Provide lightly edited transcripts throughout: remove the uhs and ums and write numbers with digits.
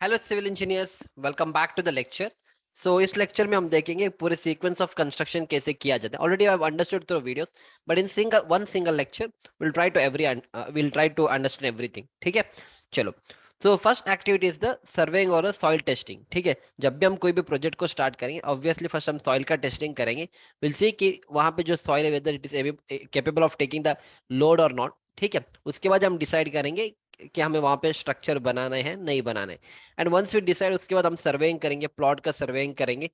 Hello civil engineers, welcome back to the lecture. इस lecture में हम देखेंगे पूरे सीक्वेंस ऑफ कंस्ट्रक्शन कैसे किया जाता है। Already I have understood through videos, but in single lecture will try to understand everything. ठीक है, चलो। First activity is the surveying और सॉइल टेस्टिंग। ठीक है, जब भी हम कोई भी प्रोजेक्ट को स्टार्ट करेंगे, ऑब्वियसली फर्स्ट हम सॉइल का टेस्टिंग करेंगे। विल सी कि वहां पे जो सॉइल है whether it is capable of taking the load और नॉट। ठीक है, उसके बाद हम डिसाइड करेंगे कि हमें वहां पे स्ट्रक्चर बनाना है नहीं बनाना है। एंड वंस वी डिसाइड, उसके बाद हम सर्वेइंग करेंगे, प्लॉट का सर्वेइंग करेंगे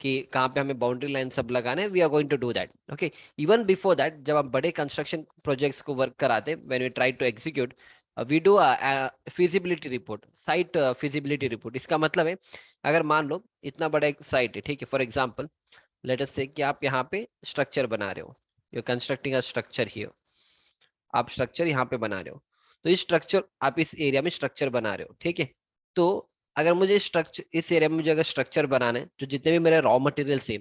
कि कहाँ पे हमें बाउंड्री लाइन सब लगाना है। We are going to do that. Okay, even before that, जब हम बड़े कंस्ट्रक्शन प्रोजेक्ट्स को वर्क कराते हैं, when we try to execute, we do feasibility report, site feasibility report. इसका मतलब है, अगर मान लो इतना बड़ा एक साइट है, ठीक है, फॉर एग्जाम्पल लेट अस से कि आप यहाँ पे स्ट्रक्चर बना रहे हो, you constructing a structure here. आप स्ट्रक्चर यहाँ पे बना रहे हो, तो इस स्ट्रक्चर, आप इस एरिया में स्ट्रक्चर बना रहे हो, ठीक है। तो अगर मुझे स्ट्रक्चर, इस एरिया में मुझे अगर स्ट्रक्चर बनाना है, जो जितने भी मेरे रॉ मटेरियल है,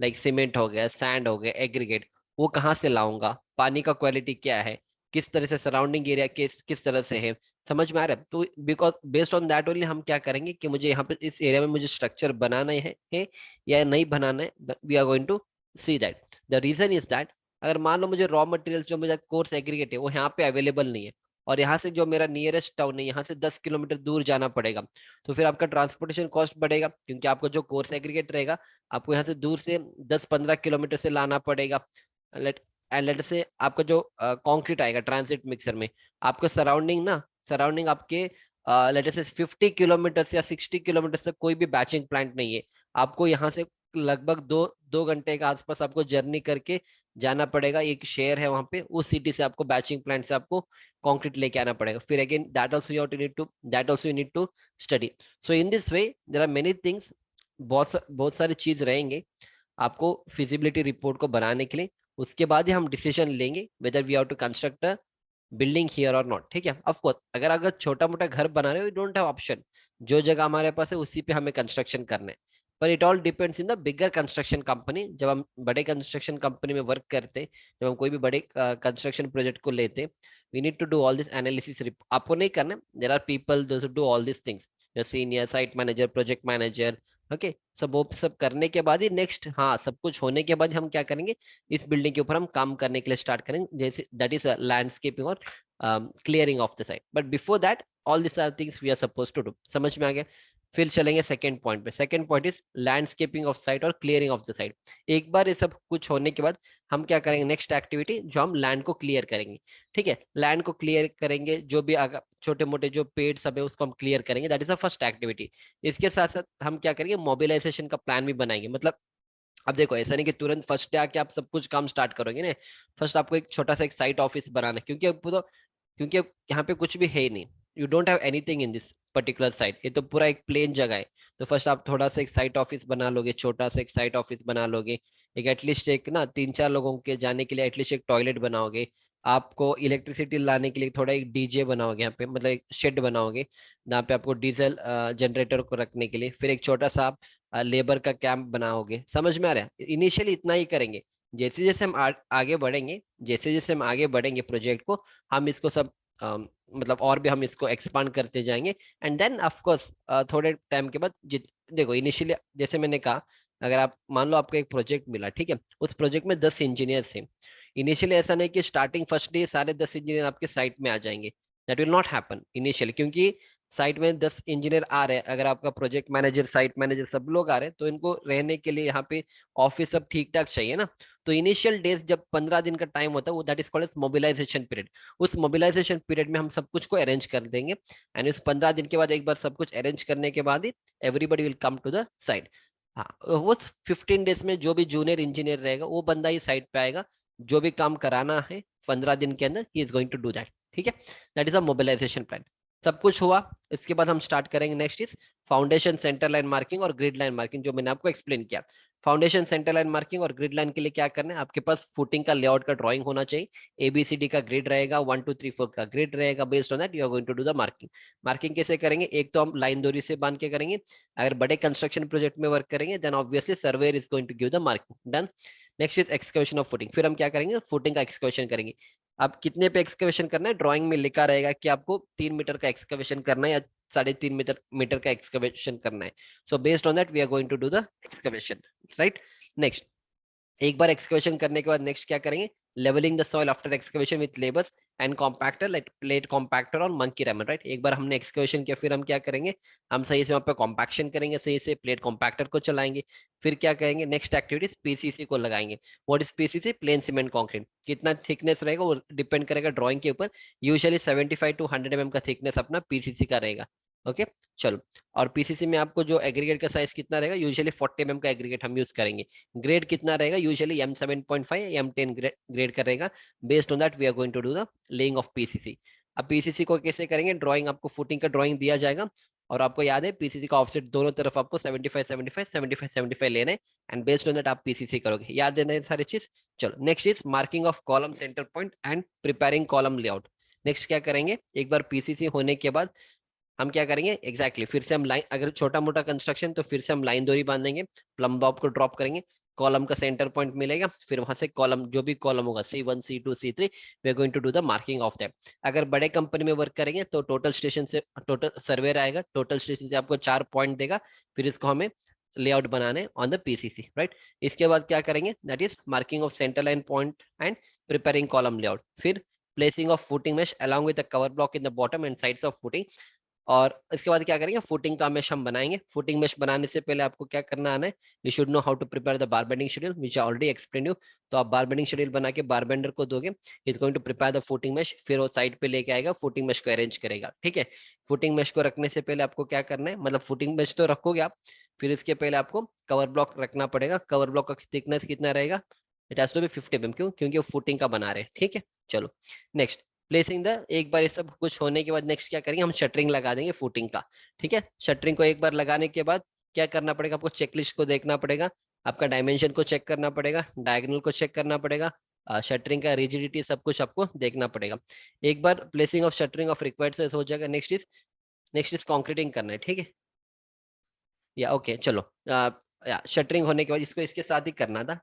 लाइक सीमेंट हो गया, सैंड हो गया, एग्रीगेट, वो कहाँ से लाऊंगा, पानी का क्वालिटी क्या है, किस तरह से सराउंडिंग एरिया किस किस तरह से है, समझ में आ रहा है। तो because based on that only हम क्या करेंगे कि मुझे यहाँ पे इस एरिया में मुझे स्ट्रक्चर बनाना है या नहीं बनाना है। We are going to see that. The reason is that, अगर मान लो मुझे रॉ मटेरियल जो मुझे कोर्स एग्रीगेट है वो यहाँ पे अवेलेबल नहीं है, और यहाँ से जो मेरा नियरेस्ट टाउन है यहाँ से 10 किलोमीटर दूर जाना पड़ेगा, तो फिर आपका ट्रांसपोर्टेशन कॉस्ट बढ़ेगा, क्योंकि आपका जो कोर्स एग्रीगेट रहेगा आपको यहाँ से दूर से 10-15 किलोमीटर से लाना पड़ेगा। लेट एंड लेट से आपका जो कंक्रीट आएगा ट्रांजिट मिक्सर में, आपका सराउंडिंग आपके लेट से 50 किलोमीटर या 60 किलोमीटर से कोई भी बैचिंग प्लांट नहीं है। आपको यहाँ से लगभग दो दो घंटे के आसपास आपको जर्नी करके जाना पड़ेगा। एक शहर है वहां पे, उस सिटी से आपको बैचिंग प्लांट से आपको कंक्रीट लेके आना पड़ेगा। फिर again that also you need to study. So in this way there are many things, बहुत सारी चीज रहेंगे आपको फिजिबिलिटी रिपोर्ट को बनाने के लिए। उसके बाद ही हम डिसीजन लेंगे whether we have to construct a building here और नॉट। ठीक है, ऑफ कोर्स अगर अगर छोटा मोटा घर बना रहे हो, वी डोंट हैव ऑप्शन, जो जगह हमारे पास है उसी पे हमें कंस्ट्रक्शन करना है। पर it all depends in the bigger construction company. जब हम बड़े कंस्ट्रक्शन कंपनी में वर्क करते हैं, जब हम कोई भी बड़े कंस्ट्रक्शन प्रोजेक्ट को लेते, we need to do all this analysis. आपको नहीं करना, there are people those do all this things, senior site manager, project manager. Okay, सब वो सब करने के बाद ही नेक्स्ट, हाँ, सब कुछ होने के बाद हम क्या करेंगे, इस बिल्डिंग के ऊपर हम काम करने के लिए स्टार्ट करेंगे, जैसे दैट इज लैंडस्केपिंग और clearing of the site. But before that all this are things we are suppose to do. समझ में आ गया। फिर चलेंगे सेकंड पॉइंट पे। Second point is landscaping of site और क्लियरिंग ऑफ द साइट। एक बार ये सब कुछ होने के बाद हम क्या करेंगे, नेक्स्ट एक्टिविटी जो हम लैंड को क्लियर करेंगे। ठीक है, लैंड को क्लियर करेंगे, जो भी छोटे मोटे जो पेड़ सब है उसको हम क्लियर करेंगे, that is a first activity. इसके साथ साथ हम क्या करेंगे, मोबिलाइजेशन का प्लान भी बनाएंगे। मतलब अब देखो, ऐसा नहीं कि तुरंत फर्स्ट डे आके आप सब कुछ काम स्टार्ट करोगे ना। फर्स्ट आपको एक छोटा सा एक साइट ऑफिस बनाना है, क्योंकि अब यहाँ पे कुछ भी है ही नहीं। You don't have anything in this particular site, ये तो पूरा एक प्लेन जगह है। तो फर्स्ट आप थोड़ा सा एक साइट ऑफिस बना लोगे, छोटा सा एक साइट ऑफिस बना लोगे। एक एटलीस्ट एक ना 3-4 लोगों के जाने के लिए एटलीस्ट एक टॉयलेट बनाओगे। आपको इलेक्ट्रिसिटी लाने के लिए थोड़ा एक डीजे बनाओगे यहाँ पे, मतलब एक शेड बनाओगे जहाँ पे आपको डीजल जनरेटर को रखने के लिए। फिर एक छोटा सा आप लेबर का कैंप बनाओगे। समझ में आ रहा है। इनिशियली इतना ही करेंगे। जैसे जैसे हम आगे बढ़ेंगे, जैसे जैसे हम आगे बढ़ेंगे प्रोजेक्ट को, हम इसको सब मतलब और भी हम इसको एक्सपांड करते जाएंगे। एंड देन ऑफ कोर्स थोड़े टाइम के बाद देखो, इनिशियली जैसे मैंने कहा, अगर आप मान लो आपको एक प्रोजेक्ट मिला, ठीक है, उस प्रोजेक्ट में 10 इंजीनियर थे। इनिशियली ऐसा नहीं कि स्टार्टिंग फर्स्ट डे सारे 10 इंजीनियर आपके साइट में आ जाएंगे। That will not happen initially, क्योंकि साइट में 10 इंजीनियर आ रहे हैं, अगर आपका प्रोजेक्ट मैनेजर, साइट मैनेजर सब लोग आ रहे हैं, तो इनको रहने के लिए यहाँ पे ऑफिस सब ठीक ठाक चाहिए ना। तो इनिशियल डेज जब 15 दिन का टाइम होता है, वो that is called as mobilization period. उस मोबिलाइजेशन पीरियड में हम सब कुछ को अरेंज कर देंगे। एंड उस 15 दिन के बाद एक बार सब कुछ अरेंज करने के बाद ही everybody will come to the site. हाँ, वो 15 डेज में जो भी जूनियर इंजीनियर रहेगा वो बंदा ही साइट पे आएगा, जो भी काम कराना है 15 दिन के अंदर, he is going to do that. ठीक है, that is a mobilization plan. सब कुछ हुआ, इसके बाद हम स्टार्ट करेंगे। Next is foundation, centre line marking और ग्रिड लाइन मार्किंग, जो मैंने आपको एक्सप्लेन किया। फाउंडेशन, सेंटर लाइन मार्किंग और ग्रिड लाइन के लिए क्या करना है, आपके पास फुटिंग का लेआउट का ड्राइंग होना चाहिए। ABCD का ग्रिड रहेगा, 1 2 3 4 का ग्रिड रहेगा। Based on that you are going to do the marking. Marking कैसे करेंगे, एक तो हम लाइन दोरी से बांध के करेंगे। अगर बड़े कंस्ट्रक्शन प्रोजेक्ट में वर्क करेंगे, then obviously surveyor is going to give the marking. Done. Next is excavation of footing. फिर हम क्या करेंगे, फुटिंग का एक्सकवेशन करेंगे। अब कितने पे एक्सकवेशन करना है, ड्राइंग में लिखा रहेगा कि आपको 3 मीटर का एक्सकवेशन करना है या 3.5 मीटर का एक्सकवेशन करना है. So based on that we are going to do the excavation, right. Next, एक बार एक्सकवेशन करने के बाद नेक्स्ट क्या करेंगे, levelling the soil after excavation with labours and compactor like plate compactor और मंकी रैमर, राइट. एक बार हमने एक्सकवेशन किया, फिर हम क्या करेंगे, हम सही से वहाँ पे कॉम्पैक्शन करेंगे, सही से प्लेट कॉम्पैक्टर को चलाएंगे. फिर क्या करेंगे, नेक्स्ट एक्टिविटीज पीसीसी को लगाएंगे. What is PCC? Plane cement concrete. कितना थिकनेस रहेगा वो डिपेंड करेगा ड्राइंग के ऊपर. यूजुअली 75 to 100 mm का थिकनेस अपना पीसीसी का रहेगा. ओके, चलो. और पीसीसी में आपको जो एग्रीगेट का साइज कितना रहेगा, यूजुअली 40 mm का एग्रीगेट हम यूज करेंगे. ग्रेड कितना रहेगा, यूजुअली M7.5 या M10 ग्रेड का रहेगा. Based on that we are going to do the laying of PCC. अब पीसीसी को कैसे करेंगे, ड्राइंग आपको फुटिंग का ड्राइंग दिया जाएगा, और आपको याद है पीसीसी का ऑफसेट दोनों तरफ आपको 75 75 75 75 लेना है, एंड बेस्ड ऑन दैट आप पीसीसी करोगे. याद देना है सारी चीज. चलो, next is marking of column centre point and preparing column layout. Next क्या करेंगे, एक बार पीसीसी होने के बाद हम क्या करेंगे, एग्जैक्टली फिर से हम लाइन, अगर छोटा मोटा कंस्ट्रक्शन तो फिर से हम लाइन दोरी बांधेंगे, प्लम बॉब को ड्रॉप करेंगे, कॉलम का सेंटर पॉइंट मिलेगा, फिर वहां से कॉलम जो भी कॉलम होगा C1 C2 C3 we are going to do the marking of that. अगर बड़े कंपनी में वर्क करेंगे तो टोटल स्टेशन से टोटल सर्वेयर आएगा, टोटल स्टेशन से आपको 4 पॉइंट देगा, फिर इसको हमें लेआउट बनाने ऑन द पीसीसी, राइट. इसके बाद क्या करेंगे, that is marking of centre line point and preparing column layout. फिर placing of footing mesh along with the cover block in the bottom and sides of footing. और इसके बाद क्या करेंगे, फुटिंग का मेश हम बनाएंगे. फुटिंग मेश बनाने से पहले आपको क्या करना आना है, you should know how to prepare the bar bending schedule which I already explain you. तो आप बार बेंडिंग शेड्यूल बना के बार बेंडर को दोगे, is going to prepare the footing mesh, फिर वो साइड पे लेके आएगा, फुटिंग मेश को अरेंज करेगा. ठीक है, फुटिंग मेश को रखने से पहले आपको क्या करना है, मतलब फुटिंग मेश तो रखोगे आप, फिर इसके पहले आपको कवर ब्लॉक रखना पड़ेगा. कवर ब्लॉक का थिकनेस कितना रहेगा, it has to be 50 mm. क्यों, क्योंकि वो फुटिंग का बना रहे हैं. ठीक है, चलो. नेक्स्ट, प्लेसिंग द, एक बार ये सब कुछ होने के बाद नेक्स्ट क्या करेंगे, हम शटरिंग लगा देंगे फुटिंग का. ठीक है, शटरिंग को एक बार लगाने के बाद क्या करना पड़ेगा, आपको चेकलिस्ट को देखना पड़ेगा, आपका डायमेंशन को चेक करना पड़ेगा, डायगोनल को चेक करना पड़ेगा, शटरिंग का रिजिडिटी सब कुछ आपको देखना पड़ेगा. एक बार placing of shuttering of required size हो जाएगा. नेक्स्ट इज कॉन्क्रीटिंग करना है. ठीक है, या ओके, चलो. या शटरिंग होने के बाद इसको इसके साथ ही करना था.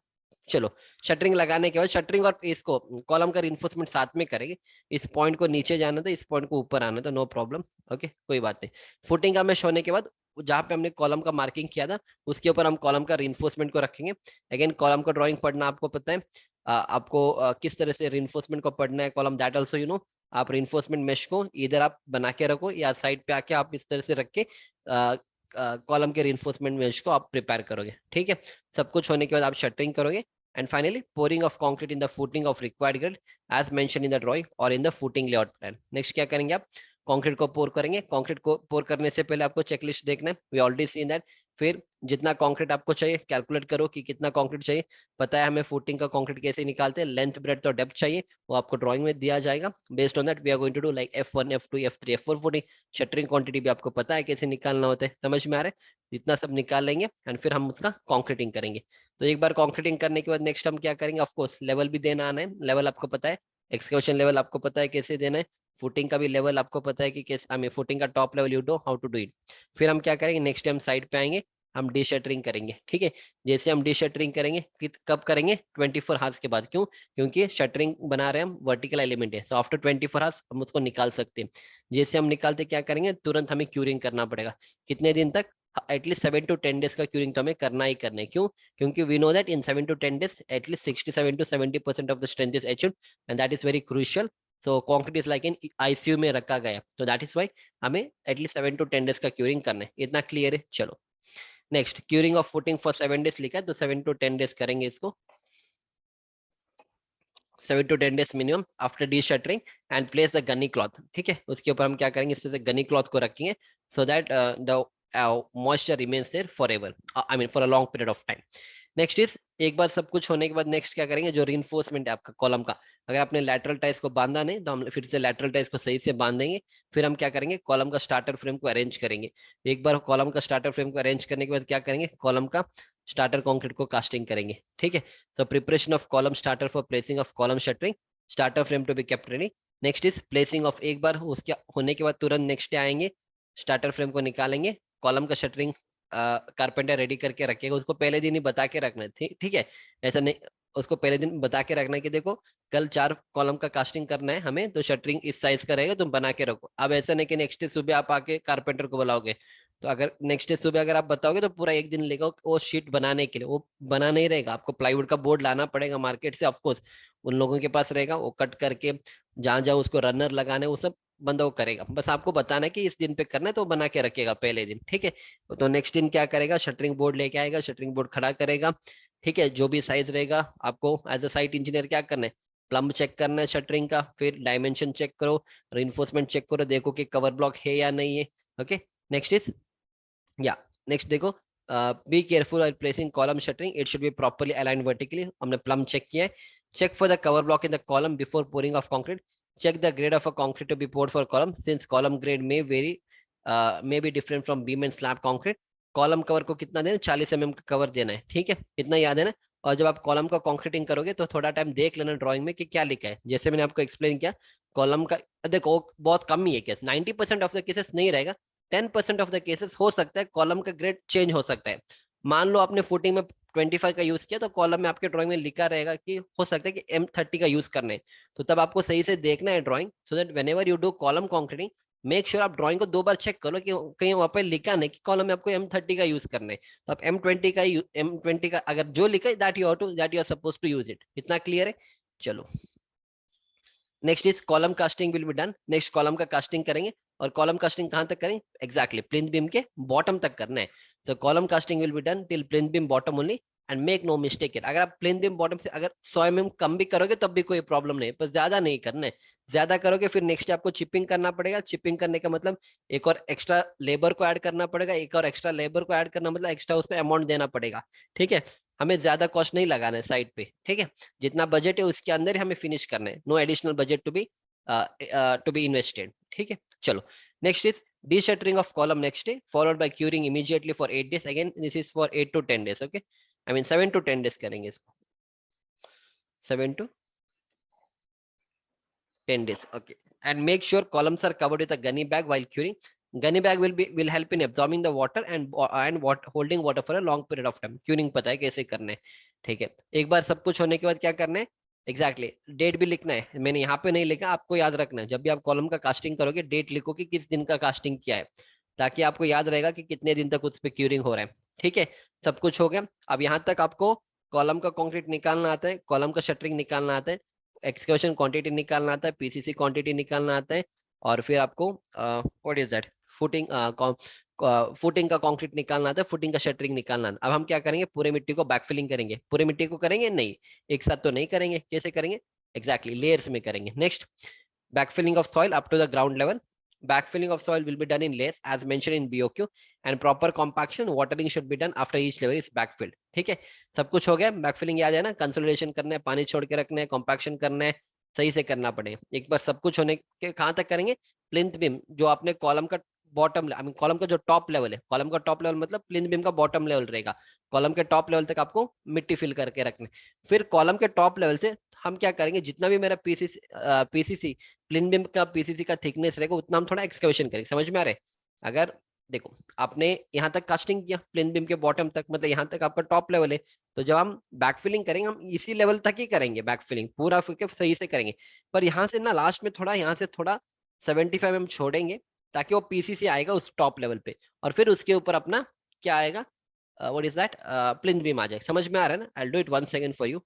चलो, शटरिंग लगाने के बाद शटरिंग और इसको कॉलम का रिइंफोर्समेंट साथ में करेंगे. इस पॉइंट को नीचे जाना था, इस पॉइंट को ऊपर आना था, नो प्रॉब्लम. ओके, कोई बात नहीं. फुटिंग का मेश होने के बाद जहाँ पे हमने कॉलम का मार्किंग किया था उसके ऊपर हम कॉलम का रिइंफोर्समेंट को रखेंगे. अगेन कॉलम का ड्राइंग पढ़ना आपको पता है. आपको किस तरह से रिइंफोर्समेंट को पढ़ना है column, that also you know. आप रिइंफोर्समेंट मेश को इधर आप बना के रखो, या साइड पे आके आप इस तरह से रख के कॉलम के रिइंफोर्समेंट मेश को आप प्रिपेयर करोगे. ठीक है, सब कुछ होने के बाद आप शटरिंग करोगे. And finally, pouring of concrete in the footing of required grade as mentioned in the drawing or in the footing layout plan. Next क्या करेंगे आप, कंक्रीट को पोर करेंगे. कंक्रीट को पोर करने से पहले आपको चेकलिस्ट देखना है, वी ऑलरेडी सीन दैट. फिर जितना कंक्रीट आपको चाहिए कैलकुलेट करो कि कितना कंक्रीट चाहिए. पता है हमें फुटिंग का कंक्रीट कैसे निकालते हैं, लेंथ ब्रेड्थ और डेप्थ चाहिए, वो आपको ड्राइंग में दिया जाएगा. Based on that we are going to do like F1 F2 F3 F4 footing. Shuttering quantity भी आपको पता है कैसे निकालना होता है, समझ में आ रहा है. इतना सब निकाल लेंगे एंड फिर हम उसका कंक्रीटिंग करेंगे. तो एक बार कंक्रीटिंग करने के बाद नेक्स्ट हम क्या करेंगे, ऑफ कोर्स लेवल भी देना आना है. लेवल आपको पता है, एक्सकवेशन लेवल आपको पता है कैसे देना है, फुटिंग का भी लेवल आपको पता है कि कैसे, आई मीन फुटिंग का top level you know how to do it. फिर हम क्या करेंगे, नेक्स्ट टाइम साइड पे आएंगे, हम डीशटरिंग करेंगे. ठीक है, जैसे हम डीशटरिंग करेंगे कब करेंगे, 24 आवर्स के बाद. क्यों, क्योंकि शटरिंग बना रहे हैं हम, वर्टिकल एलिमेंट है, सो आफ्टर 24 आवर्स हम उसको निकाल सकते हैं. जैसे हम निकालते क्या करेंगे, तुरंत हमें क्यूरिंग करना पड़ेगा. कितने दिन तक, एटलीस्ट 7 to 10 डेज का क्यूरिंग तो हमें करना ही करना है. क्यों, क्योंकि we know that in 7 to 10 days at least 67 to 70% of the strength is achieved, and that is very crucial. So concrete is like in ICU में रखा गया, तो दैट इज वाई हमें एटलीस्ट 7 to 10 डेज का क्यूरिंग करना है. इतना clear है. चलो, next curing of footing for 7 days लिखा है, तो 7 to 10 डेज करेंगे इसको. 7 to 10 days minimum after deshuttering and place the gunny cloth. ठीक है, उसके ऊपर हम क्या करेंगे, इससे गनी क्लॉथ को रखेंगे, so that the moisture remains there for ever, I mean for a long period of time. Next is, एक बार सब कुछ होने के बाद नेक्स्ट क्या करेंगे, जो रिइंफोर्समेंट है आपका कॉलम का, अगर आपने लैटरल टाइज को बांधा नहीं तो हम फिर से लैटरल टाइज को सही से बांध देंगे. फिर हम क्या करेंगे, कॉलम का स्टार्टर फ्रेम को अरेंज करेंगे. एक बार कॉलम का स्टार्टर फ्रेम को अरेंज करने के बाद क्या करेंगे, कॉलम का स्टार्टर कंक्रीट को कास्टिंग करेंगे. ठीक है, तो preparation of column starter for placing of column shuttering, starter frame to be kept ready. Next is placing of, एक बार उसके होने के बाद तुरंत नेक्स्ट डे आएंगे, स्टार्टर फ्रेम को निकालेंगे, कॉलम का शटरिंग कारपेंटर रेडी करके रखेगा, उसको पहले दिन ही बता के रखना है. ठीक है, ऐसा नहीं उसको पहले दिन बता के रखना कि देखो कल 4 कॉलम का कास्टिंग करना है हमें, तो शटरिंग इस साइज का रहेगा, तुम बना के रखो। अब ऐसा नहीं कि नेक्स्ट डे सुबह आप आके कारपेंटर को बुलाओगे, तो अगर नेक्स्ट डे सुबह अगर आप बताओगे तो पूरा एक दिन लेगा वो शीट बनाने के लिए, वो बना नहीं रहेगा। आपको प्लाईवुड का बोर्ड लाना पड़ेगा मार्केट से, ऑफकोर्स उन लोगों के पास रहेगा, वो कट करके जहां जहां उसको रनर लगाने वो सब बंदा वो करेगा। बस आपको बताना है कि इस दिन पे करना है, तो वो बना के रखेगा पहले दिन, ठीक है। तो नेक्स्ट दिन क्या करेगा, शटरिंग बोर्ड लेके आएगा, शटरिंग बोर्ड खड़ा करेगा, ठीक है। जो भी साइज रहेगा आपको एज अ साइट इंजीनियर क्या करना है, प्लम्ब चेक करना है शटरिंग का, फिर डायमेंशन चेक करो, रिइंफोर्समेंट चेक करो, देखो कि कवर ब्लॉक है या नहीं है। ओके, नेक्स्ट इज या नेक्स्ट देखो, बी केयरफुल और placing column shuttering, it should be properly aligned vertically. हमने प्लम्ब चेक किया है। Check for the cover block in the column before pouring of concrete. check the grade of a concrete to be poured for column since column grade may vary, may be different from beam and slab concrete। Column cover को कितना देना, 40 mm का cover देना है, ठीक है, इतना याद है ना। और जब आप कॉलम का कंक्रीटिंग करोगे तो थोड़ा टाइम देख लेना ड्राइंग में कि क्या लिखा है। जैसे मैंने आपको एक्सप्लेन किया, कॉलम का देखो बहुत कम ही है केस, 90% ऑफ द केसेस नहीं रहेगा, 10% ऑफ द केसेस हो सकता है कॉलम का ग्रेड चेंज हो सकता है। मान लो आपने फुटिंग में 25 का यूज किया, तो कॉलम में आपके ड्राइंग में लिखा रहेगा कि हो सकता है कि M30 का यूज करना है। तो तब आपको सही से देखना है drawing, so that whenever you do column concreting, make sure आप ड्राइंग को 2 बार चेक करो कि कहीं वहां पर लिखा नहीं कि कॉलम में आपको M30 का यूज करना है। तो आप M20 का अगर जो लिखा है that you are suppose to use it. इतना क्लियर है? चलो, next is column casting will be done. Next column का कास्टिंग करेंगे, और कॉलम कास्टिंग कहां तक करेंगे, एग्जैक्टली प्लिंथ बीम के बॉटम तक करना है। तो column casting will be done till plinth beam bottom only, and make no mistake it. अगर आप प्लिंथ बीम बॉटम से अगर 100 mm कम भी करोगे तब भी कोई प्रॉब्लम नहीं है, पर ज्यादा नहीं करना है। ज्यादा करोगे फिर नेक्स्ट आपको चिपिंग करना पड़ेगा। चिपिंग करने का मतलब एक और एक्स्ट्रा लेबर को ऐड करना पड़ेगा, एक और एक्स्ट्रा लेबर को ऐड करना मतलब एक्स्ट्रा उसमें अमाउंट देना पड़ेगा, ठीक है। हमें ज्यादा कॉस्ट नहीं लगाना है साइड पे, ठीक है। जितना बजट है उसके अंदर ही हमें फिनिश करना है, no additional budget to be invested, ठीक है। चलो, next is de-shuttering of column next day followed by curing immediately for 8 days। again this is for 8 to 10 days, okay, I mean 7 to 10 days करेंगे इसको, 7 to 10 days, okay। And make sure columns are covered with a gunny bag while curing। gunny bag will help in absorbing the water and holding water for a long period of time। curing पता है कैसे करना है, ठीक है। एक बार सब कुछ होने के बाद क्या करना है, एग्जैक्टली डेट भी लिखना है। मैंने यहाँ पे नहीं लिखा, आपको याद रखना है जब भी आप कॉलम का कास्टिंग करोगे डेट लिखो कि किस दिन का कास्टिंग किया है, ताकि आपको याद रहेगा कि कितने दिन तक उस पर क्यूरिंग हो रहा है, ठीक है। सब कुछ हो गया। अब यहाँ तक आपको कॉलम का कंक्रीट निकालना आता है, कॉलम का शटरिंग निकालना आता है, एक्सकवेशन क्वांटिटी निकालना आता है, पीसीसी क्वांटिटी निकालना आता है, और फिर आपको what is that, footing footing का कंक्रीट निकालना आता है, फुटिंग का शटरिंग निकालना आता है। अब हम क्या करेंगे, पूरे मिट्टी को बैकफिलिंग करेंगे। पूरे मिट्टी को करेंगे नहीं, एक साथ तो नहीं करेंगे, कैसे करेंगे, एग्जैक्टली लेयर्स में करेंगे। Next, backfilling of soil up to the ground level। backfilling of soil will be done in layers as mentioned in BOQ, and proper compaction watering should be done after each layer is backfilled, ठीक है। सब कुछ हो गया। Backfilling याद है ना, consolidation करना है, पानी छोड़ के रखना है, कॉम्पैक्शन करना है, सही से करना पड़ेगा। एक बार सब कुछ होने के कहां तक करेंगे, प्लिंथ बीम जो आपने कॉलम का बॉटम, आई मीन कॉलम का जो टॉप लेवल है, कॉलम का टॉप लेवल मतलब प्लिंथ बीम का बॉटम लेवल रहेगा, कॉलम के टॉप लेवल तक आपको मिट्टी फिल करके रखना है। फिर कॉलम के टॉप लेवल से हम क्या करेंगे, जितना भी मेरा पीसीसी प्लिंथ बीम का पीसीसी का थिकनेस रहेगा उतना हम थोड़ा एक्सकवेशन करेंगे। समझ में आ रहा है? अगर देखो आपने यहाँ तक कास्टिंग किया प्लिंथ बीम के बॉटम तक, मतलब यहाँ तक आपका टॉप लेवल है, तो जब हम बैकफिलिंग करेंगे हम इसी लेवल तक ही करेंगे, बैकफिलिंग पूरा फिर सही से करेंगे। पर यहाँ से ना लास्ट में थोड़ा यहाँ से थोड़ा 75 mm छोड़ेंगे, ताकि वो पीसीसी आएगा उस टॉप लेवल पे, और फिर उसके ऊपर अपना क्या आएगा, what is that, plinth beam आ जाएगा। समझ में आ रहा है ना? I will do it 1 second for you.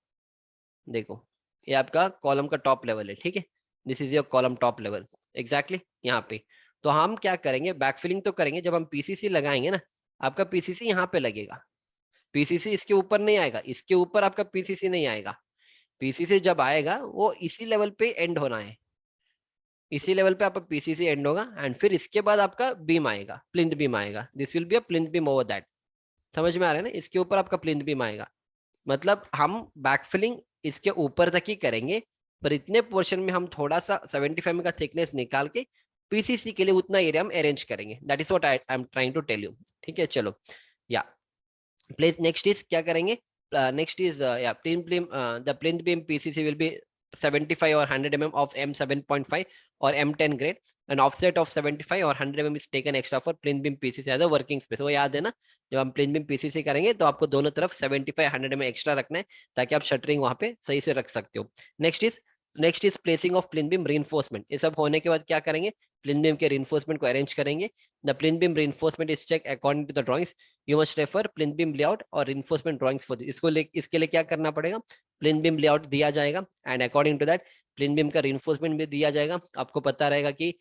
देखो ये आपका कॉलम का टॉप लेवल है, ठीक है, this is your column top level, exactly यहाँ पे। तो हम क्या करेंगे, बैकफिलिंग तो करेंगे, जब हम पीसीसी लगाएंगे ना, आपका पीसीसी यहाँ पे लगेगा, पीसीसी इसके ऊपर नहीं आएगा, इसके ऊपर आपका पीसीसी नहीं आएगा। पीसीसी जब आएगा वो इसी लेवल पे एंड होना है, इसी लेवल पे आपका पीसीसी एंड होगा, एंड फिर इसके बाद आपका बीम आएगा, प्लिंथ बीम आएगा, this will be a plinth beam over that. समझ में आ रहा है ना? इसके ऊपर आपका प्लिंथ बीम आएगा। मतलब हम बैकफिलिंग इसके ऊपर तक ही करेंगे, पर इतने पोर्शन में हम थोड़ा सा 75 का थिकनेस निकाल के पीसीसी के लिए उतना एरिया हम अरेंज करेंगे। That is what I am trying to tell you, ठीक है। चलो, या प्लीज नेक्स्ट इज क्या करेंगे, नेक्स्ट इज या plinth beam, the plinth beam PCC will be 75 or 100 mm of M7.5 or M10 grade. An offset of 75 or 100 mm is taken extra for plain beam PCC as a working space. वो याद है ना, जब हम plane beam PCC करेंगे तो आपको दोनों तरफ 75 100 में एक्स्ट्रा रखना है ताकि आप शटरिंग वहां पे सही से रख सकते हो। Next is placing of plain beam reinforcement. ये सब होने के बाद क्या करेंगे, प्लेन बीम के रीइंफोर्समेंट को अरेंज करेंगे। The plain beam reinforcement is check according to the drawings. You must refer plain beam layout और रीइंफोर्समेंट ड्राइंग्स फॉर इसके लिए क्या करना पड़ेगा, प्लेन बीम लेआउट दिया जाएगा and according to that plain beam का रीइंफोर्समेंट भी दिया जाएगा। आपको पता रहेगा कि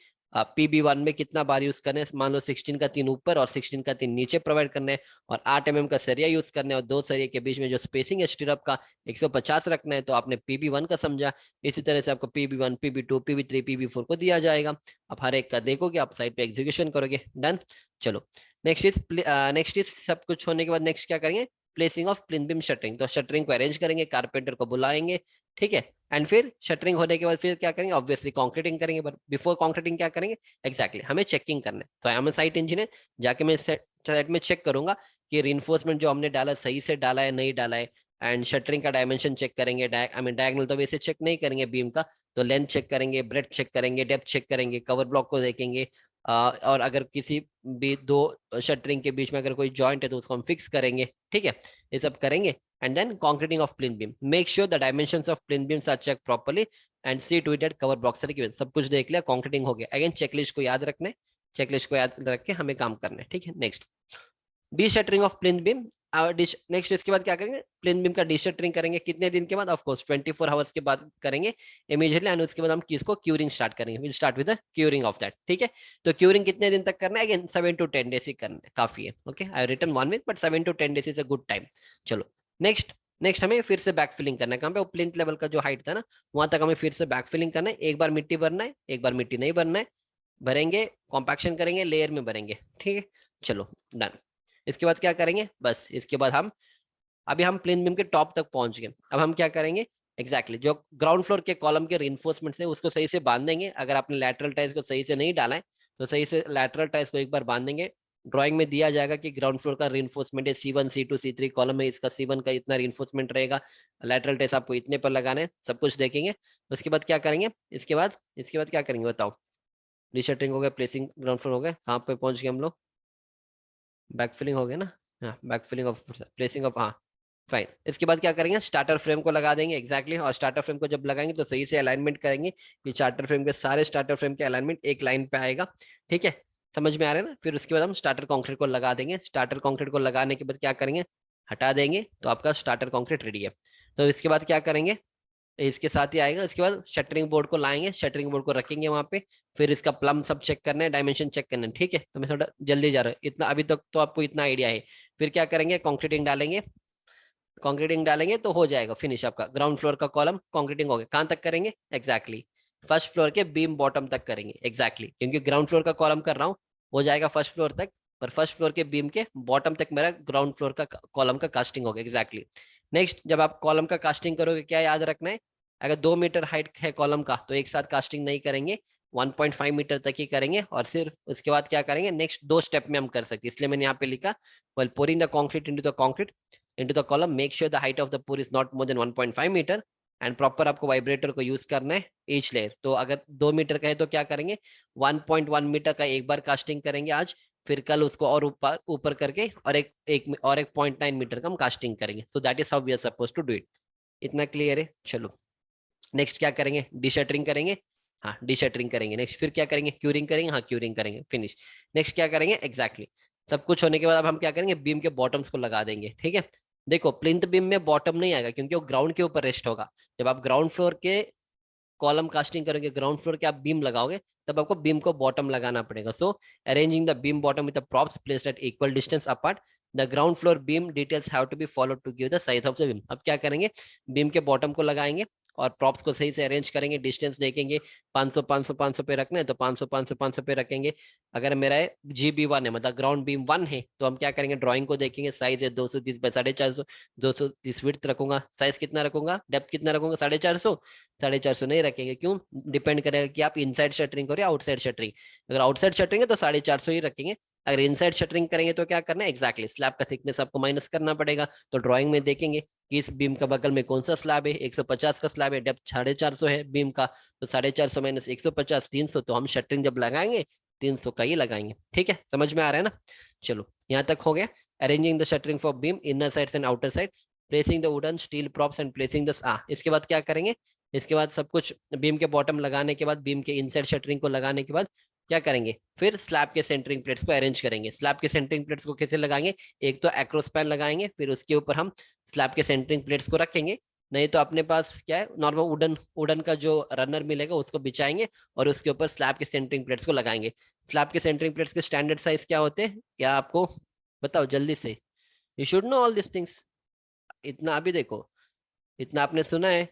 PB1 में कितना बार यूज करना है, मान लो 16 का 3 ऊपर और 16 का 3 नीचे प्रोवाइड करना है, और 8 mm का सरिया यूज करना है, और दो सरिये के बीच में जो स्पेसिंग है स्टीरअप का 150 रखना है, तो आपने PB1 का समझा। इसी तरह से आपको PB1 PB2 PB3 PB4 को दिया जाएगा। आप हर एक का देखोगे, आप साइड पे एग्जीक्यूशन करोगे। डन। चलो नेक्स्ट इज सब कुछ होने के बाद नेक्स्ट क्या करेंगे, placing of plain beam shuttering. तो शटरिंग को अरेंज करेंगे, कारपेंटर को बुलाएंगे, ठीक है। एंड फिर शटरिंग होने के बाद फिर क्या करेंगे, ऑब्वियसली कॉन्क्रीटिंग करेंगे। बट बिफोर कॉन्क्रीटिंग क्या करेंगे, एग्जैक्टली हमें चेकिंग करना है। तो आई एम साइट इंजीनियर, जाके मैं साइट में चेक करूंगा कि रीइंफोर्समेंट जो हमने डाला सही से डाला है नहीं डाला है। एंड शटरिंग का डायमेंशन चेक करेंगे, डायगोनल तो वैसे चेक नहीं करेंगे बीम का, तो लेंथ चेक करेंगे, ब्रेड्थ चेक करेंगे, डेप्थ चेक करेंगे, कवर ब्लॉक को देखेंगे, और अगर किसी भी दो शटरिंग के बीच में अगर कोई जॉइंट है तो उसको हम फिक्स करेंगे, ठीक है। ये सब करेंगे and then concreting of plain beam. Make sure the dimensions of plain beams are checked properly and see to it that cover blocks are given. सब कुछ देख लिया, concreting हो गया। अगेन चेकलिस्ट को याद रखना है, चेकलिस्ट को याद रख के हमें काम करना है, ठीक है। Next deshuttering of plain beam. Next इसके बाद क्या करेंगे, प्लेन बीम का डीशटरिंग करेंगे। कितने दिन के बाद, ऑफ कोर्स 24 आवर्स के बाद करेंगे इमीडिएटली। एंड उसके बाद हम किसको क्यूरिंग स्टार्ट करेंगे, will start with the curing of that, ठीक है। तो क्यूरिंग कितने दिन तक करना है, अगेन 7 to 10 डेज ही करना है, काफी है। Okay, I written 1 week but 7 to 10 days is a good time. चलो नेक्स्ट हमें फिर से बैकफिलिंग करना है। कहाँ पे, वो प्लिंथ लेवल का जो हाइट था ना, वहां तक हमें फिर से बैकफिलिंग करना है। एक बार मिट्टी भरना है, एक बार मिट्टी नहीं भरना है। भरेंगे, कॉम्पैक्शन करेंगे, लेयर में भरेंगे, ठीक है। चलो डन। इसके बाद क्या करेंगे, बस इसके बाद अभी हम प्लेन बीम के टॉप तक पहुंच गए। अब हम क्या करेंगे, एग्जैक्टली जो ग्राउंड फ्लोर के कॉलम के रीइंफोर्समेंट है उसको सही से बांध देंगे। अगर आपने लैटरल टाइल्स को सही से नहीं डाला है तो सही से लैटरल टाइल्स को एक बार बांध देंगे। ड्राइंग में दिया जाएगा कि ग्राउंड फ्लोर का रीइंफोर्समेंट है C1 C2 C3 कॉलम में, इसका C1 का इतना रीइंफोर्समेंट रहेगा, लैटरल टाइल्स आपको इतने पर लगाने हैं, सब कुछ देखेंगे। उसके बाद क्या करेंगे, इसके बाद क्या करेंगे बताओ। रीशटरिंग हो गया, प्लेसिंग ग्राउंड फ्लोर हो गया, कहाँ पे पहुंच गए हम लोग, बैकफिलिंग हो गया ना, हाँ बैकफिलिंग ऑफ प्लेसिंग ऑफ, हाँ फाइन। इसके बाद क्या करेंगे, स्टार्टर फ्रेम को लगा देंगे, एग्जैक्टली। और स्टार्टर फ्रेम को जब लगाएंगे तो सही से अलाइनमेंट करेंगे कि स्टार्टर फ्रेम के सारे स्टार्टर फ्रेम के अलाइनमेंट एक लाइन पे आएगा, ठीक है। समझ में आ रहा है ना। फिर उसके बाद हम स्टार्टर कॉन्क्रीट को लगा देंगे। स्टार्टर कॉन्क्रीट को लगाने के बाद क्या करेंगे, हटा देंगे, तो आपका स्टार्टर कॉन्क्रीट रेडी है। तो इसके बाद क्या करेंगे, इसके साथ ही आएगा। इसके बाद शटरिंग बोर्ड को लाएंगे, शटरिंग बोर्ड को रखेंगे वहां पे। फिर इसका प्लम सब चेक करना है, डायमेंशन चेक करना है, ठीक है। तो मैं थोड़ा जल्दी जा रहा हूँ, इतना अभी तक तो आपको इतना आइडिया है। फिर क्या करेंगे, कंक्रीटिंग डालेंगे तो हो जाएगा फिनिश आपका। ग्राउंड फ्लोर का कॉलम कंक्रीटिंग हो गया। कहां तक करेंगे, एग्जैक्टली फर्स्ट फ्लोर के बीम बॉटम तक करेंगे, एग्जैक्टली क्योंकि ग्राउंड फ्लोर का कॉलम कर रहा हूँ, हो जाएगा फर्स्ट फ्लोर तक, पर फर्स्ट फ्लोर के बीम के बॉटम तक मेरा ग्राउंड फ्लोर का कॉलम का कास्टिंग हो गया, एग्जैक्टली। नेक्स्ट, जब आप कॉलम का कास्टिंग करोगे क्या याद रखना है, अगर 2 मीटर हाइट है कॉलम का तो एक साथ कास्टिंग नहीं करेंगे, 1.5 मीटर तक ही करेंगे। और सिर्फ उसके बाद क्या करेंगे, नेक्स्ट 2 स्टेप में हम कर सकते हैं, इसलिए मैंने यहाँ पे लिखा, while pouring the concrete into the column, make sure the height of the pour is not more than 1.5 metre and proper आपको वाइब्रेटर को यूज करना है ईच लेयर। तो अगर 2 मीटर का है तो क्या करेंगे, 1.1 मीटर का एक बार कास्टिंग करेंगे आज, फिर कल उसको और ऊपर करके और एक 0.9 मीटर का हम कास्टिंग करेंगे। So that is how we are suppose to do it. इतना क्लियर है। चलो नेक्स्ट क्या करेंगे, डीशटरिंग करेंगे, हाँ डीशटरिंग करेंगे। नेक्स्ट फिर क्या करेंगे, क्यूरिंग करेंगे, हाँ क्यूरिंग करेंगे, फिनिश। नेक्स्ट क्या करेंगे, एग्जैक्टली सब कुछ होने के बाद अब हम क्या करेंगे, बीम के बॉटम्स को लगा देंगे, ठीक है। देखो प्लिंथ बीम में बॉटम नहीं आएगा क्योंकि वो ग्राउंड के ऊपर रेस्ट होगा। जब आप ग्राउंड फ्लोर के कॉलम कास्टिंग करोगे, ग्राउंड फ्लोर के आप बीम लगाओगे, तब आपको बीम को बॉटम लगाना पड़ेगा। So arranging the beam bottom with the props placed at equal distance apart, the ground floor beam details have to be followed to give the size of the beam. अब क्या करेंगे, beam के bottom को लगाएंगे और props को सही से अरेंज करेंगे, डिस्टेंस देखेंगे, 500 500 500 पे रखना है तो 500 500 500 पे रखेंगे। अगर मेरा GB1 है, मतलब ग्राउंड बीम 1 है, तो हम क्या करेंगे, ड्राइंग को देखेंगे, साइज है 230 बाई 450, 230 विड्थ रखूंगा, साइज कितना रखूंगा, डेप्थ कितना रखूंगा, 450, 450 नहीं रखेंगे, क्यों, डिपेंड करेगा कि आप इनसाइड शटरिंग करो या आउटसाइड शटरिंग। अगर आउटसाइड शटरिंग है तो 450 ही रखेंगे, अगर इनसाइड शटरिंग करेंगे तो क्या करना है, एग्जैक्टली स्लैब का थिकनेस आपको माइनस करना पड़ेगा। तो ड्राइंग में देखेंगे कि इस बीम का बगल में कौन सा स्लैब है, 150 का स्लैब है, डेप्थ 450 है बीम का, तो 450 माइनस 150 300, तो हम शटरिंग जब लगाएंगे 300 का ही लगाएंगे। ठीक है, समझ में आ रहा है ना। चलो यहाँ तक हो गया। Arranging the shuttering for beam inner side and outer side, placing the wooden steel props and placing the, इसके बाद क्या करेंगे, इसके बाद सब कुछ बीम के बॉटम लगाने के बाद, बीम के इनसाइड शटरिंग को लगाने के बाद क्या करेंगे, फिर स्लैब के सेंटरिंग प्लेट्स को अरेंज करेंगे। स्लैब के सेंटरिंग प्लेट्स को कैसे लगाएंगे, एक तो एक्रोस्पैन लगाएंगे, फिर उसके ऊपर हम स्लैब के सेंटरिंग प्लेट्स को रखेंगे। नहीं तो अपने पास क्या है, नॉर्मल वुडन वुडन का जो रनर मिलेगा उसको बिछाएंगे और उसके ऊपर स्लैब के सेंटरिंग प्लेट्स को लगाएंगे। स्लैब के सेंटरिंग प्लेट्स के स्टैंडर्ड साइज क्या होते हैं, क्या आपको बताओ जल्दी से, you should know all this things. इतना अभी देखो, इतना आपने सुना है,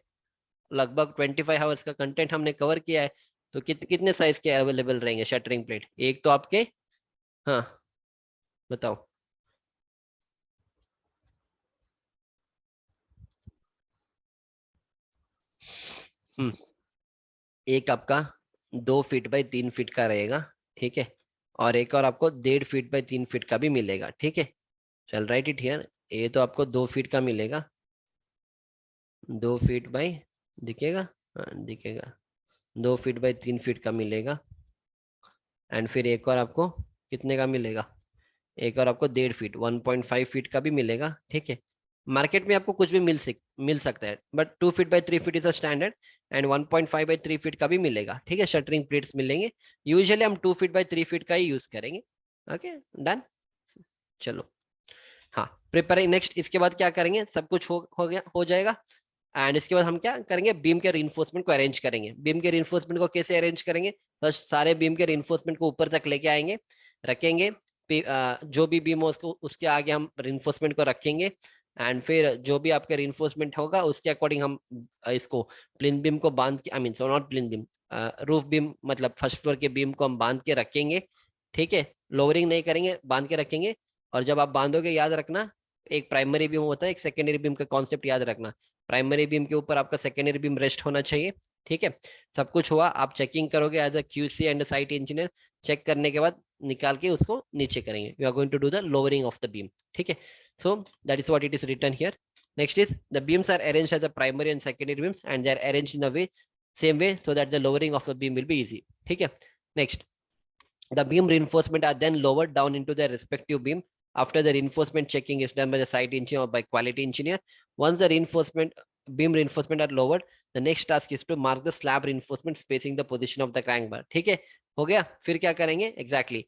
लगभग 25 आवर्स का कंटेंट हमने कवर किया है। तो कितने साइज के अवेलेबल रहेंगे शटरिंग प्लेट, एक तो आपके, हाँ बताओ। हम्म, एक आपका 2 फीट बाई 3 फीट का रहेगा, ठीक है, और एक और आपको 1.5 फीट बाई 3 फीट का भी मिलेगा। ठीक है, चल राइट इट हियर, ये तो आपको 2 फीट का मिलेगा, 2 फीट बाई, दिखेगा, हाँ दिखेगा, 2 फीट बाई 3 फीट का मिलेगा। एंड फिर एक और आपको कितने का मिलेगा, एक और आपको 1.5 फीट 1.5 फीट का भी मिलेगा। ठीक है, मार्केट में आपको कुछ भी मिल सकता है, but 2 feet by 3 feet is a standard, and 1.5 by 3 feet का भी मिलेगा। ठीक है, शटरिंग प्लेट्स मिलेंगे, यूजुअली हम 2 फीट बाई 3 फीट का ही यूज करेंगे। ओके डन, चलो। हाँ प्रिपेयर नेक्स्ट, इसके बाद क्या करेंगे, सब कुछ हो गया, हो जाएगा। एंड इसके बाद हम क्या करेंगे, बीम के रिइंफोर्समेंट को अरेंज करेंगे। बीम के रिइंफोर्समेंट को कैसे अरेंज करेंगे, बस सारे बीम के रिइंफोर्समेंट को ऊपर तक लेके आएंगे, रखेंगे, जो भी बीम हो उसको उसके आगे हम रिइंफोर्समेंट को रखेंगे। एंड फिर जो भी आपका रिइंफोर्समेंट होगा उसके अकॉर्डिंग हम इसको प्लिन बीम को बांध के, I mean so not प्लिन beam, roof beam मतलब फर्स्ट फ्लोर के बीम को हम बांध के रखेंगे। ठीक है, लोअरिंग नहीं करेंगे, बांध के रखेंगे। और जब आप बांधोगे याद रखना, एक प्राइमरी बीम होता है, एक सेकेंडरी बीम का कॉन्सेप्ट याद रखना। प्राइमरी बीम के ऊपर आपका सेकेंडरी बीम रेस्ट होना चाहिए। ठीक है, सब कुछ हुआ, आप चेकिंग करोगे as a QC and site engineer, check करने के बाद निकाल के उसको नीचे करेंगे, we are going to do the lowering of the beam. ठीक है, so that is what it is written here. Next is the beams are arranged as a primary and secondary beams and they are arranged in a way same way so that the lowering of the beam will be easy. ठीक है, next, the beam reinforcement are then lowered down into their respective beam after the reinforcement checking is done by the site engineer or by quality engineer. Once the reinforcement beam reinforcement are lowered, the next task is to mark the slab reinforcement spacing the position of the crank bar. ठीक है, हो गया। फिर क्या करेंगे exactly,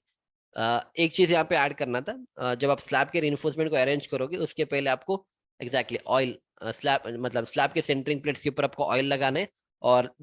एक चीज यहाँ पे ऐड करना था, जब आप स्लैब के रिइंफोर्समेंट को अरेंज करोगे उसके पहले आपको एग्जैक्टली ऑयल, स्लैब मतलब स्लैब के सेंटरिंग प्लेट्स के ऊपर आपको ऑयल लगाना है, और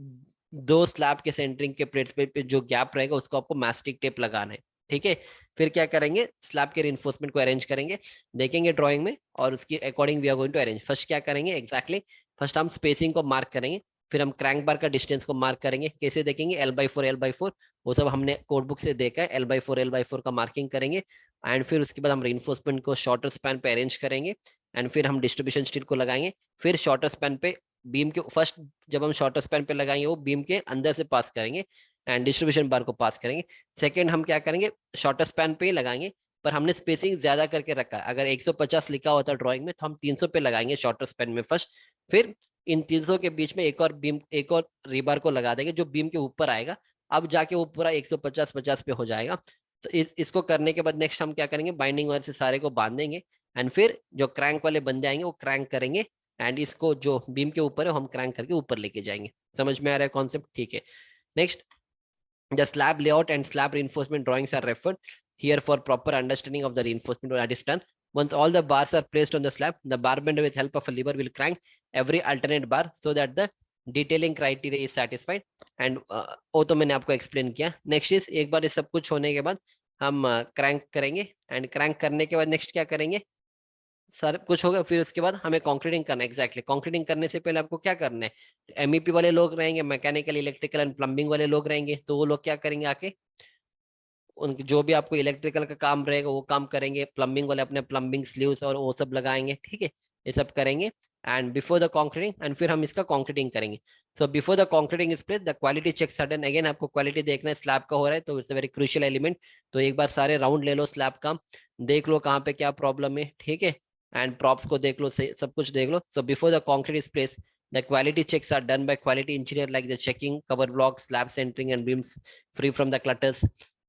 दो स्लैब के सेंटरिंग के प्लेट्स पे जो गैप रहेगा उसको आपको मास्टिक टेप लगाना है। ठीक है, फिर क्या करेंगे, स्लैब के रिइंफोर्समेंट को अरेंज करेंगे, देखेंगे ड्राइंग में, और उसके according we are going to arrange. First क्या करेंगे एग्जैक्टली, फर्स्ट हम स्पेसिंग को मार्क करेंगे, फिर हम क्रैंक बार का डिस्टेंस को मार्क करेंगे, कैसे देखेंगे, L/4 वो सब हमने कोड बुक से देखा है, L/4 का मार्किंग करेंगे। एंड फिर उसके बाद हम रिइंफोर्समेंट को शॉर्टर स्पैन पे अरेंज करेंगे, एंड फिर हम डिस्ट्रीब्यूशन स्टील को लगाएंगे। फिर शॉर्टर स्पैन पे बीम के फर्स्ट, जब हम शॉर्टर स्पैन पे लगाएंगे वो बीम के अंदर से पास करेंगे एंड डिस्ट्रीब्यूशन बार को पास करेंगे। सेकेंड हम क्या करेंगे, शॉर्टर स्पैन पे ही लगाएंगे, पर हमने स्पेसिंग ज्यादा करके रखा है, अगर 150 लिखा होता ड्राइंग में तो हम 300 पे लगाएंगे शॉर्टर स्पैन में फर्स्ट। फिर इन 300 के बीच में एक और बीम, एक और रीबार को लगा देंगे जो बीम के ऊपर आएगा, अब जाके वो पूरा 150 पे हो जाएगा। तो इसको करने के बाद नेक्स्ट हम क्या करेंगे, बाइंडिंग वायर से सारे को बांध देंगे, एंड फिर जो क्रैंक वाले बंदे आएंगे वो क्रैंक करेंगे, एंड इसको जो बीम के ऊपर है हम क्रैंक करके ऊपर लेके जाएंगे। समझ में आ रहा है कॉन्सेप्ट, ठीक है। Next, the slab layout and slab reinforcement drawings are referred here for proper understanding of the reinforcement that is done. Once all the bars are placed on the slab, the bar bender with help of a lever will crank every alternate bar so that the detailing criteria is satisfied. And वो तो मैंने आपको explain किया। Next is, एक बार ये सब कुछ होने के बाद हम क्रैंक करेंगे, एंड क्रैंक करने के बाद नेक्स्ट क्या करेंगे, सर कुछ होगा, फिर उसके बाद हमें कंक्रीटिंग करना है। एग्जैक्टली, कंक्रीटिंग करने से पहले आपको क्या करना है, एमईपी वाले लोग रहेंगे, मैकेनिकल इलेक्ट्रिकल एंड प्लम्बिंग वाले लोग रहेंगे, तो वो लोग क्या करेंगे आके, उनके जो भी आपको इलेक्ट्रिकल का काम रहेगा वो काम करेंगे, प्लम्बिंग वाले अपने प्लम्बिंग स्लीव्स और वो सब लगाएंगे। ठीक है, ये सब करेंगे and before the concreting, and फिर हम इसका कॉन्क्रीटिंग करेंगे. So before the concreting is place the quality check sudden. Again आपको क्वालिटी देखना है, स्लैब का हो रहा है तो it's a very crucial element. तो एक बार सारे राउंड ले लो स्लैब का, देख लो कहाँ पे क्या प्रॉब्लम है, ठीक है, एंड प्रॉप्स को देख लो, सब कुछ देख लो. So before the concrete is place the quality checks are done by quality engineer, like the checking cover blocks, slab centering and beams free from the clutters.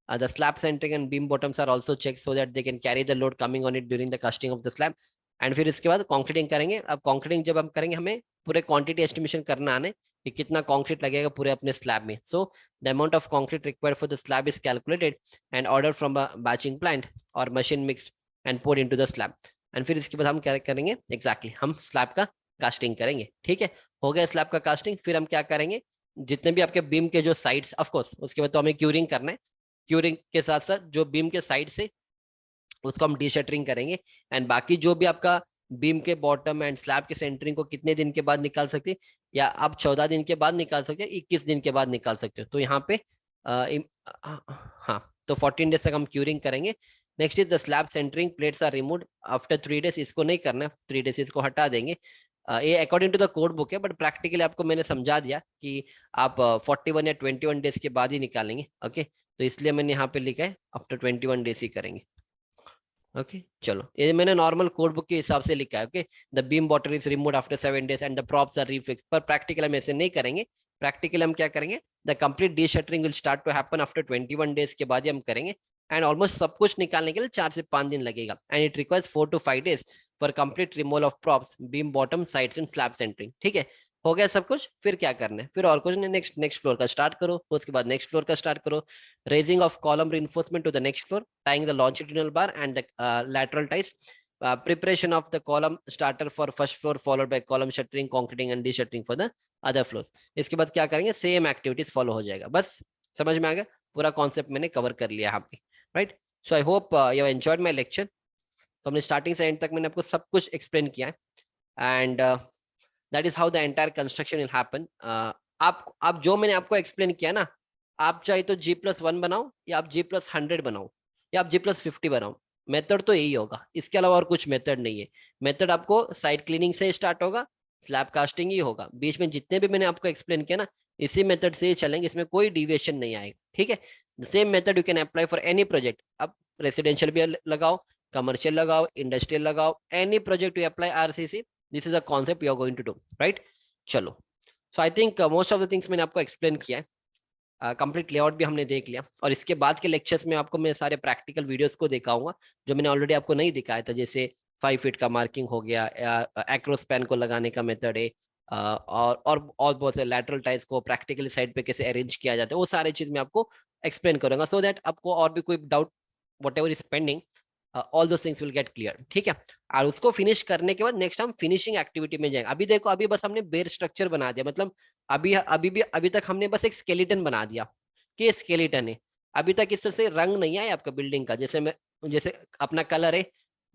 The slab centering and beam bottoms are also checked so that they can carry the load coming on it during the casting of the slab. And फिर इसके बाद concreting करेंगे. अब concreting जब हम करेंगे हमें पूरे क्वांटिटी एस्टिमेशन करना आने कि कितना कॉन्क्रीट लगेगा पूरे अपने स्लैब में. So the amount of concrete required for the slab is calculated and order from a batching plant और machine mixed and poured into the slab. And फिर इसके बाद हम क्या करेंगे, एग्जैक्टली हम स्लैब का कास्टिंग करेंगे. ठीक है, हो गया स्लैब का कास्टिंग. फिर हम क्या करेंगे, जितने भी आपके बीम के जो साइड्स, ऑफ कोर्स उसके बाद तो हमें क्यूरिंग करना है. क्यूरिंग के साथ साथ जो बीम के साइड से उसको हम डीशटरिंग करेंगे. एंड बाकी जो भी आपका बीम के बॉटम एंड स्लैब के सेंटरिंग को कितने दिन के बाद निकाल सकते हैं, या आप 14 दिन के बाद निकाल सकते हैं, 21 दिन के बाद निकाल सकते हो. तो यहाँ पे हाँ, तो 14 डेज तक हम क्यूरिंग करेंगे. Next is the slab centring. Plates are removed after 3 days. इसको नहीं करना, 3 डेज इसको हटा देंगे. ये according to the code book है, बट प्रैक्टिकली आपको मैंने समझा दिया कि आप 41 या 21 डेज के बाद ही निकालेंगे. ओके, तो इसलिए मैंने यहाँ पे लिखा है आफ्टर 21 डेज ही करेंगे. ओके चलो, ये मैंने नॉर्मल कोड बुक के हिसाब से लिखा है. Okay, the beam bottom is removed after 7 days and the props are refixed. पर प्रैक्टिकल हम ऐसे नहीं करेंगे. प्रैक्टिकल हम क्या करेंगे, the complete deshuttering will start to happen after 21 days के बाद ही हम करेंगे. एंड ऑलमोस्ट सब कुछ निकालने के लिए 4 से 5 दिन लगेगा. And it requires 4 to 5 days for complete removal of props, beam bottom, sides and slab centring. ठीक है, हो गया सब कुछ. फिर क्या करना है, फिर और कुछ नहीं, नेक्स्ट फ्लोर का स्टार्ट करो. उसके बाद नेक्स्ट फ्लोर का स्टार्ट करो. Raising of column reinforcement to the next floor, tying the longitudinal bar and the lateral ties. Preparation of the column starter for first floor followed by column shuttering, concreting and de-shuttering for the other floors. इसके बाद क्या करेंगे, same activities follow हो जाएगा. बस समझ में आ गया, पूरा कॉन्सेप्ट मैंने कवर कर लिया यहाँ पे. Right, so I hope you enjoyed my lecture. तो हमने स्टार्टिंग से एंड तक मैंने आपको सब कुछ एक्सप्लेन किया है. And that is how the entire construction will happen. आप जो मैंने आपको एक्सप्लेन किया ना, आप चाहे तो G+1 बनाओ, या आप G+100 बनाओ, या आप G+50 बनाओ, मेथड तो यही होगा. इसके अलावा और कुछ मेथड नहीं है. मेथड आपको साइड क्लीनिंग से स्टार्ट होगा, स्लैब कास्टिंग ही होगा. बीच में जितने भी मैंने आपको एक्सप्लेन किया ना, इसी मेथड से ही चलेंगे, इसमें कोई डिविएशन नहीं आएगा. ठीक है, the same method you can apply for any project. अब रेसिडेंशियल भी लगाओ, कमर्शियल लगाओ, इंडस्ट्रियल लगाओ, any project you apply RCC, this is the concept you are going to do. Right, चलो. So I think most of the things मैंने आपको explain किया है. कंप्लीट लेआउट भी हमने देख लिया. और इसके बाद के लेक्चर्स में आपको मैं सारे प्रैक्टिकल वीडियोस को दिखाऊंगा जो मैंने ऑलरेडी आपको नहीं दिखाया था. जैसे 5 फीट का मार्किंग हो गया, एक्रोस्पैन को लगाने का मेथड है, और बहुत से लैटरल टाइज को प्रैक्टिकली साइड पे कैसे अरेंज किया जाता है, वो सारी चीज मैं आपको एक्सप्लेन करूंगा, सो दैट आपको और भी कोई doubt what ever is pending, all दो थिंग्स विल गेट क्लियर. ठीक है, और उसको फिनिश करने के बाद नेक्स्ट हम फिनिशिंग एक्टिविटी में जाएंगे. अभी देखो, अभी बस हमने बेयर स्ट्रक्चर बना दिया, मतलब अभी तक हमने बस एक स्केलेटन बना दिया कि ये स्केलेटन है. अभी तक इस तरह से रंग नहीं आया आपका बिल्डिंग का. जैसे अपना कलर है,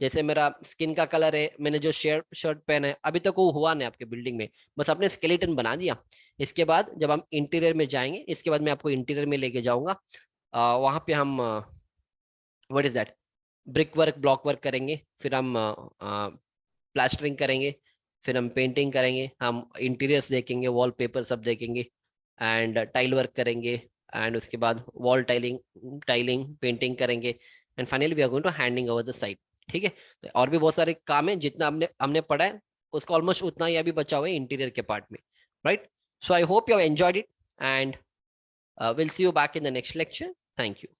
जैसे मेरा स्किन का कलर है, मैंने जो शर्ट पहना है, अभी तक वो हुआ नहीं आपके बिल्डिंग में, बस आपने स्केलेटन बना दिया. इसके बाद जब हम इंटीरियर में जाएंगे, इसके बाद मैं आपको इंटीरियर में लेके जाऊंगा. वहां पे हम what is that, brick work, block work करेंगे, फिर हम प्लास्टरिंग करेंगे, फिर हम पेंटिंग करेंगे, हम इंटीरियर्स देखेंगे, वॉलपेपर सब देखेंगे, एंड टाइल वर्क करेंगे, एंड उसके बाद वॉल टाइलिंग पेंटिंग करेंगे, and finally we are going to handing over the site. ठीक है, तो और भी बहुत सारे काम है, जितना हमने पढ़ा है उसका ऑलमोस्ट उतना ही अभी बचा हुआ है इंटीरियर के पार्ट में. Right, so I hope you have enjoyed it, and will see you back in the next lecture. Thank you.